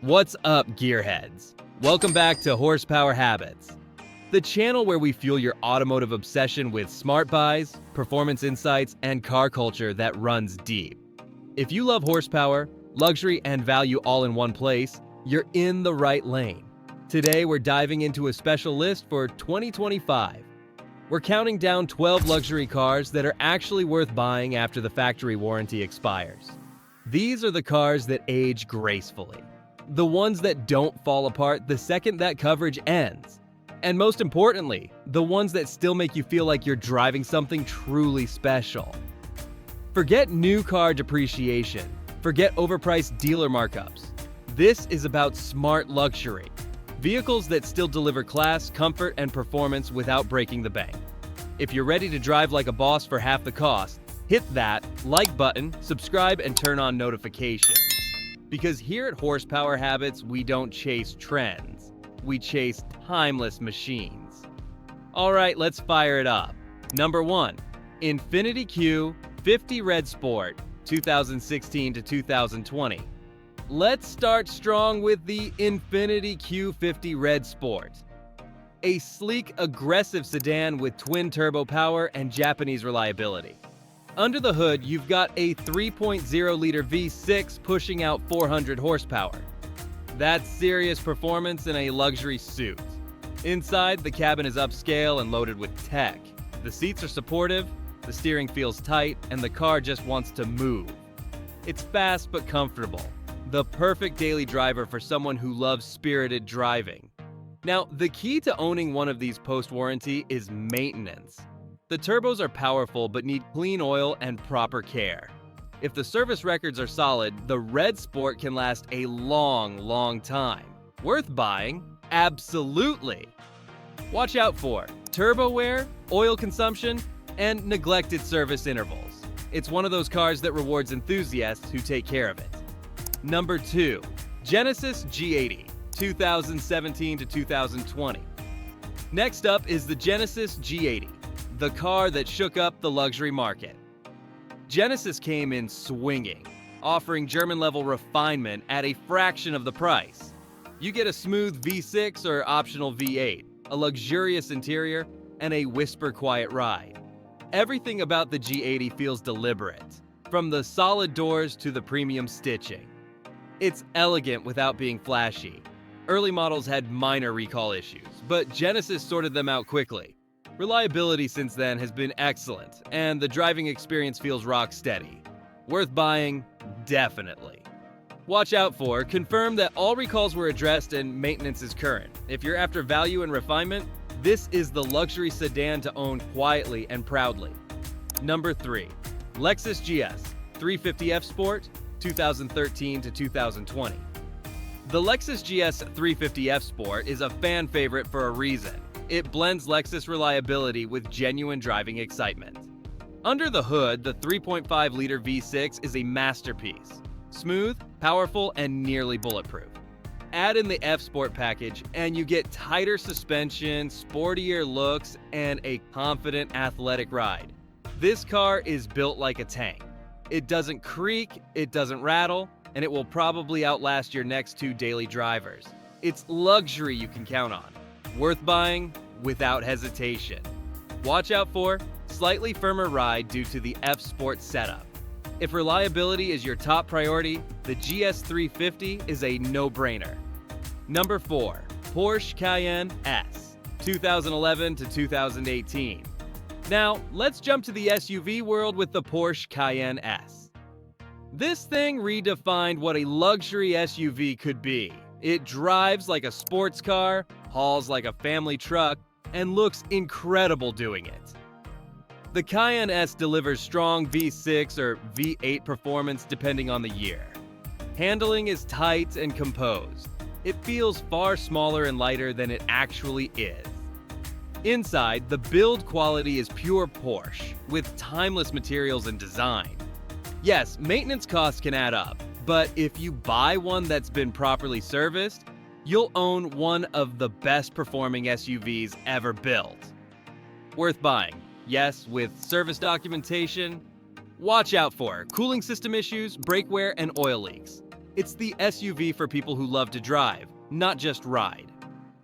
What's up, gearheads? Welcome back to Horsepower Habits, the channel where we fuel your automotive obsession with smart buys, performance insights, and car culture that runs deep. If you love horsepower, luxury, and value all in one place, you're in the right lane. Today, we're diving into a special list for 2025. We're counting down 12 luxury cars that are actually worth buying after the factory warranty expires. These are the cars that age gracefully. The ones that don't fall apart the second that coverage ends. And most importantly, the ones that still make you feel like you're driving something truly special. Forget new car depreciation. Forget overpriced dealer markups. This is about smart luxury. Vehicles that still deliver class, comfort, and performance without breaking the bank. If you're ready to drive like a boss for half the cost, hit that like button, subscribe, and turn on notifications. Because here at Horsepower Habits, we don't chase trends. We chase timeless machines. All right, let's fire it up. Number 1, Infiniti Q50 Red Sport, 2016 to 2020. Let's start strong with the Infiniti Q50 Red Sport. A sleek, aggressive sedan with twin-turbo power and Japanese reliability. Under the hood, you've got a 3.0-liter V6 pushing out 400 horsepower. That's serious performance in a luxury suit. Inside, the cabin is upscale and loaded with tech. The seats are supportive, the steering feels tight, and the car just wants to move. It's fast but comfortable. The perfect daily driver for someone who loves spirited driving. Now, the key to owning one of these post-warranty is maintenance. The turbos are powerful but need clean oil and proper care. If the service records are solid, the Red Sport can last a long time. Worth buying? Absolutely! Watch out for turbo wear, oil consumption, and neglected service intervals. It's one of those cars that rewards enthusiasts who take care of it. Number 2, Genesis G80, 2017 to 2020. Next up is the Genesis G80. The car that shook up the luxury market. Genesis came in swinging, offering German-level refinement at a fraction of the price. You get a smooth V6 or optional V8, a luxurious interior, and a whisper-quiet ride. Everything about the G80 feels deliberate, from the solid doors to the premium stitching. It's elegant without being flashy. Early models had minor recall issues, but Genesis sorted them out quickly. Reliability since then has been excellent, and the driving experience feels rock steady. Worth buying? Definitely. Watch out for, confirm that all recalls were addressed and maintenance is current. If you're after value and refinement, this is the luxury sedan to own quietly and proudly. Number 3, Lexus GS 350 F Sport, 2013 to 2020. The Lexus GS 350 F Sport is a fan favorite for a reason. It blends Lexus reliability with genuine driving excitement. Under the hood, the 3.5-liter V6 is a masterpiece. Smooth, powerful, and nearly bulletproof. Add in the F Sport package, and you get tighter suspension, sportier looks, and a confident, athletic ride. This car is built like a tank. It doesn't creak, it doesn't rattle, and it will probably outlast your next 2 daily drivers. It's luxury you can count on. Worth buying without hesitation. Watch out for slightly firmer ride due to the F Sport setup. If reliability is your top priority, the GS 350 is a no-brainer. Number 4, Porsche Cayenne S, 2011 to 2018. Now, let's jump to the SUV world with the Porsche Cayenne S. This thing redefined what a luxury SUV could be. It drives like a sports car, hauls like a family truck, and looks incredible doing it. The Cayenne S delivers strong V6 or V8 performance depending on the year. Handling is tight and composed. It feels far smaller and lighter than it actually is. Inside, the build quality is pure Porsche, with timeless materials and design. Yes, maintenance costs can add up, but if you buy one that's been properly serviced, you'll own one of the best performing SUVs ever built. Worth buying, yes, with service documentation. Watch out for cooling system issues, brake wear, and oil leaks. It's the SUV for people who love to drive, not just ride.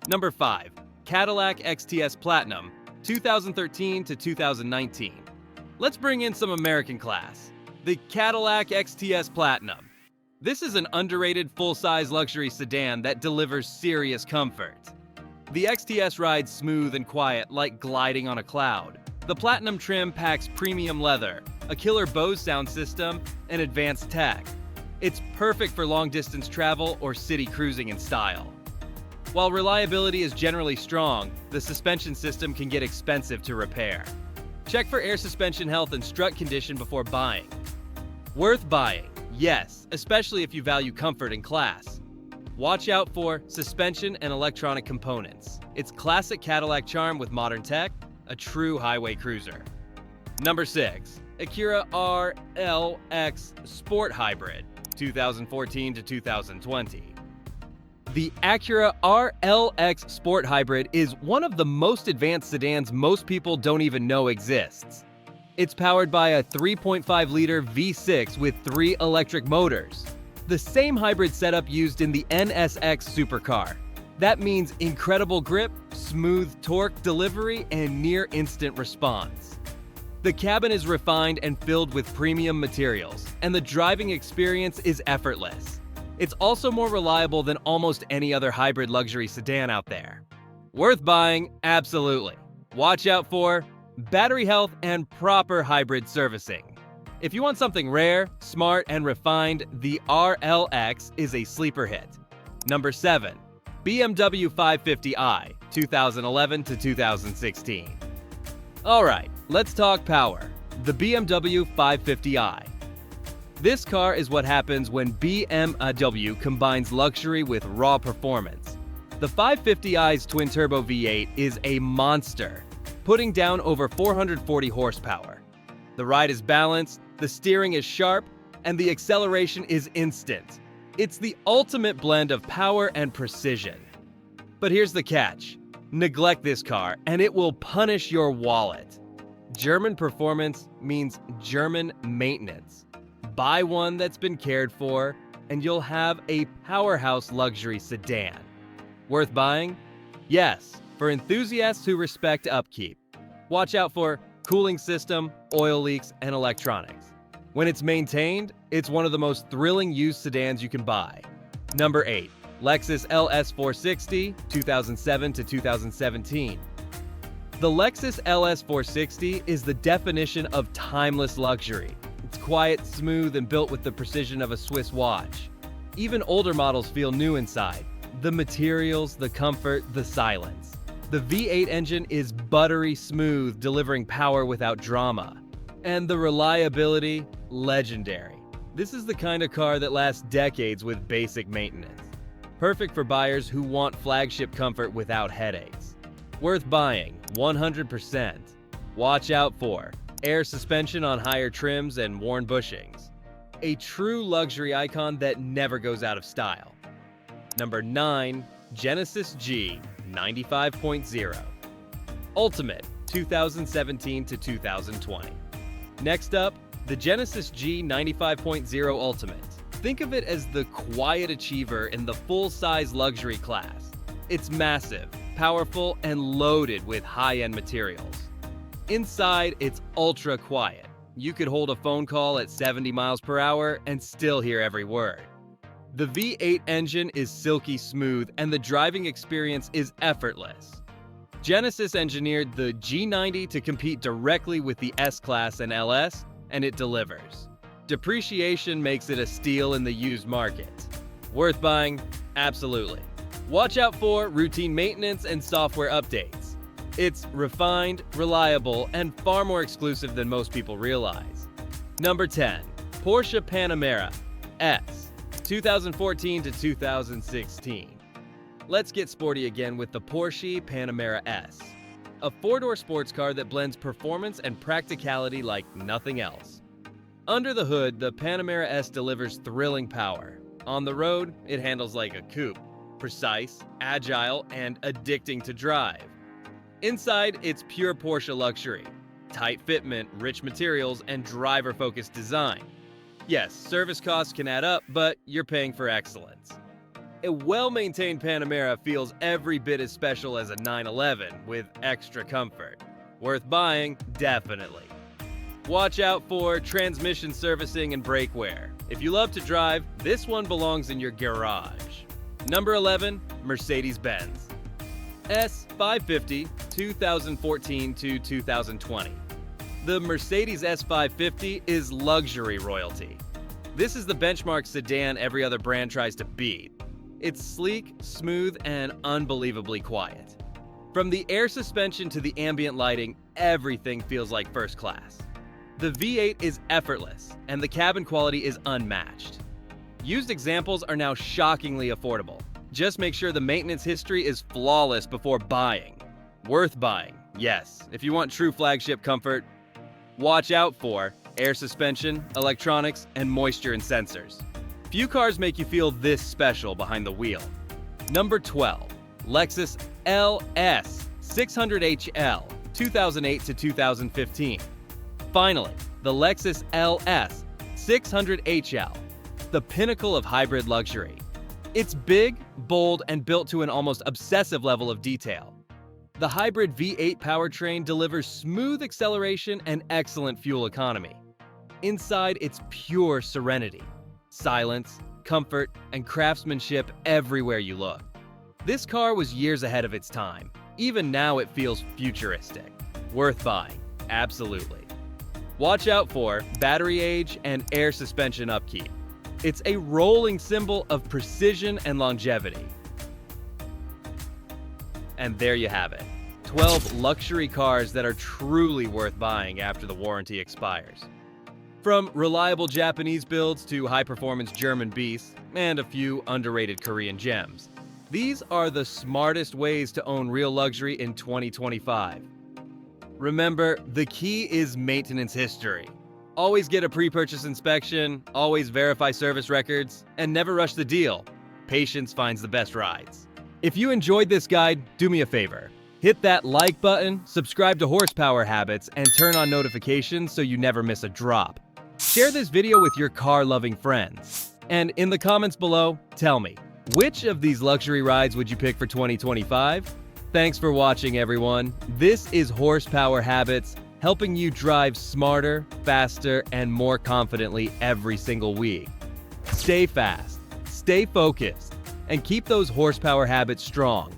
Number 5. Cadillac XTS Platinum, 2013 to 2019. Let's bring in some American class. The Cadillac XTS Platinum. This is an underrated full-size luxury sedan that delivers serious comfort. The XTS rides smooth and quiet like gliding on a cloud. The Platinum trim packs premium leather, a killer Bose sound system, and advanced tech. It's perfect for long-distance travel or city cruising in style. While reliability is generally strong, the suspension system can get expensive to repair. Check for air suspension health and strut condition before buying. Worth buying, yes, especially if you value comfort and class. Watch out for suspension and electronic components. It's classic Cadillac charm with modern tech, a true highway cruiser. Number 6. Acura RLX Sport Hybrid, 2014 to 2020. The Acura RLX Sport Hybrid is one of the most advanced sedans most people don't even know exists. It's powered by a 3.5-liter V6 with 3 electric motors, the same hybrid setup used in the NSX supercar. That means incredible grip, smooth torque delivery, and near-instant response. The cabin is refined and filled with premium materials, and the driving experience is effortless. It's also more reliable than almost any other hybrid luxury sedan out there. Worth buying? Absolutely. Watch out for battery health and proper hybrid servicing. If you want something rare, smart, and refined, the RLX is a sleeper hit. Number 7. BMW 550i, 2011 to 2016. Alright, let's talk power. The BMW 550i. This car is what happens when BMW combines luxury with raw performance. The 550i's twin-turbo V8 is a monster, putting down over 440 horsepower. The ride is balanced, the steering is sharp, and the acceleration is instant. It's the ultimate blend of power and precision. But here's the catch. Neglect this car and it will punish your wallet. German performance means German maintenance. Buy one that's been cared for and you'll have a powerhouse luxury sedan. Worth buying? Yes, for enthusiasts who respect upkeep. Watch out for cooling system, oil leaks, and electronics. When it's maintained, it's one of the most thrilling used sedans you can buy. Number 8. Lexus LS 460, 2007 to 2017. The Lexus LS 460 is the definition of timeless luxury. It's quiet, smooth, and built with the precision of a Swiss watch. Even older models feel new inside. The materials, the comfort, the silence. The V8 engine is buttery smooth, delivering power without drama. And the reliability, legendary. This is the kind of car that lasts decades with basic maintenance. Perfect for buyers who want flagship comfort without headaches. Worth buying, 100%. Watch out for air suspension on higher trims and worn bushings. A true luxury icon that never goes out of style. Number 9. Genesis G90 5.0. Ultimate, 2017 to 2020. Next up, the Genesis G90 5.0 Ultimate. Think of it as the quiet achiever in the full-size luxury class. It's massive, powerful, and loaded with high-end materials. Inside, it's ultra quiet. You could hold a phone call at 70 miles per hour and still hear every word. The V8 engine is silky smooth and the driving experience is effortless. Genesis engineered the G90 to compete directly with the S-Class and LS, and it delivers. Depreciation makes it a steal in the used market. Worth buying? Absolutely. Watch out for routine maintenance and software updates. It's refined, reliable, and far more exclusive than most people realize. Number 10. Porsche Panamera S, 2014 to 2016. Let's get sporty again with the Porsche Panamera S, a four-door sports car that blends performance and practicality like nothing else. Under the hood, the Panamera S delivers thrilling power. On the road, it handles like a coupe, precise, agile, and addicting to drive. Inside, it's pure Porsche luxury, tight fitment, rich materials, and driver-focused design. Yes, service costs can add up, but you're paying for excellence. A well-maintained Panamera feels every bit as special as a 911 with extra comfort. Worth buying, definitely. Watch out for transmission servicing and brake wear. If you love to drive, this one belongs in your garage. Number 11, Mercedes-Benz S550 2014 to 2020. The Mercedes S550 is luxury royalty. This is the benchmark sedan every other brand tries to beat. It's sleek, smooth, and unbelievably quiet. From the air suspension to the ambient lighting, everything feels like first class. The V8 is effortless, and the cabin quality is unmatched. Used examples are now shockingly affordable. Just make sure the maintenance history is flawless before buying. Worth buying, yes. If you want true flagship comfort, watch out for air suspension, electronics, and moisture and sensors. Few cars make you feel this special behind the wheel. Number 12, Lexus LS 600HL 2008 to 2015. Finally, the Lexus LS 600HL, the pinnacle of hybrid luxury. It's big, bold, and built to an almost obsessive level of detail. The hybrid V8 powertrain delivers smooth acceleration and excellent fuel economy. Inside, it's pure serenity. Silence, comfort, and craftsmanship everywhere you look. This car was years ahead of its time. Even now it feels futuristic. Worth buying, absolutely. Watch out for battery age and air suspension upkeep. It's a rolling symbol of precision and longevity. And there you have it. 12 luxury cars that are truly worth buying after the warranty expires. From reliable Japanese builds to high-performance German beasts and a few underrated Korean gems. These are the smartest ways to own real luxury in 2025. Remember, the key is maintenance history. Always get a pre-purchase inspection, always verify service records, and never rush the deal. Patience finds the best rides. If you enjoyed this guide, do me a favor. Hit that like button, subscribe to Horsepower Habits, and turn on notifications so you never miss a drop. Share this video with your car-loving friends. And in the comments below, tell me, which of these luxury rides would you pick for 2025? Thanks for watching, everyone. This is Horsepower Habits, helping you drive smarter, faster, and more confidently every single week. Stay fast, stay focused, and keep those horsepower habits strong.